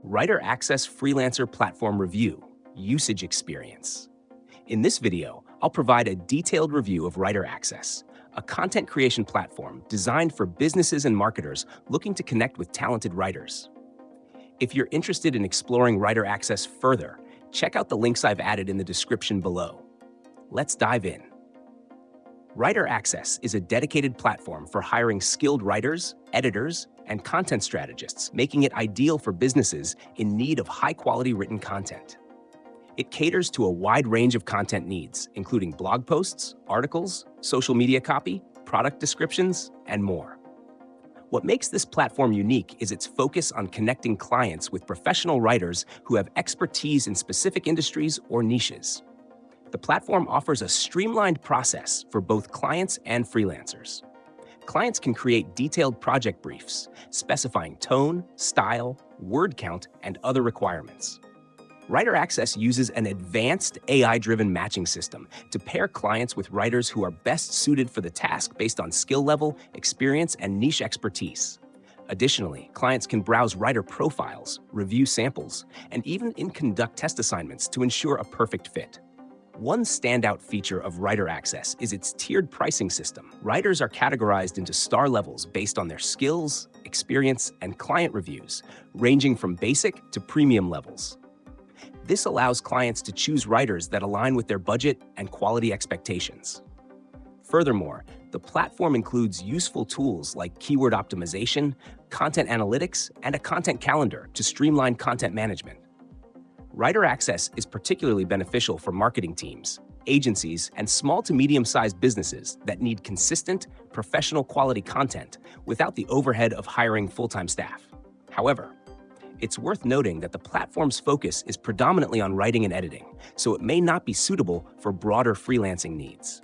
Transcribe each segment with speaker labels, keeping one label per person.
Speaker 1: WriterAccess Freelancer Platform Review, Usage Experience. In this video, I'll provide a detailed review of WriterAccess, a content creation platform designed for businesses and marketers looking to connect with talented writers. If you're interested in exploring WriterAccess further, check out the links I've added in the description below. Let's dive in. WriterAccess is a dedicated platform for hiring skilled writers, editors, and content strategists, making it ideal for businesses in need of high-quality written content. It caters to a wide range of content needs, including blog posts, articles, social media copy, product descriptions, and more. What makes this platform unique is its focus on connecting clients with professional writers who have expertise in specific industries or niches. The platform offers a streamlined process for both clients and freelancers. Clients can create detailed project briefs, specifying tone, style, word count, and other requirements. WriterAccess uses an advanced AI-driven matching system to pair clients with writers who are best suited for the task based on skill level, experience, and niche expertise. Additionally, clients can browse writer profiles, review samples, and even conduct test assignments to ensure a perfect fit. One standout feature of WriterAccess is its tiered pricing system. Writers are categorized into star levels based on their skills, experience, and client reviews, ranging from basic to premium levels. This allows clients to choose writers that align with their budget and quality expectations. Furthermore, the platform includes useful tools like keyword optimization, content analytics, and a content calendar to streamline content management. WriterAccess is particularly beneficial for marketing teams, agencies, and small to medium-sized businesses that need consistent, professional quality content without the overhead of hiring full-time staff. However, it's worth noting that the platform's focus is predominantly on writing and editing, so it may not be suitable for broader freelancing needs.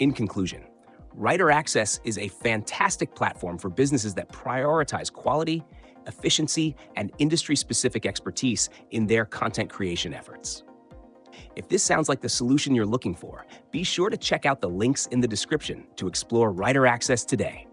Speaker 1: In conclusion, WriterAccess is a fantastic platform for businesses that prioritize quality, efficiency, and industry-specific expertise in their content creation efforts. If this sounds like the solution you're looking for, be sure to check out the links in the description to explore WriterAccess today.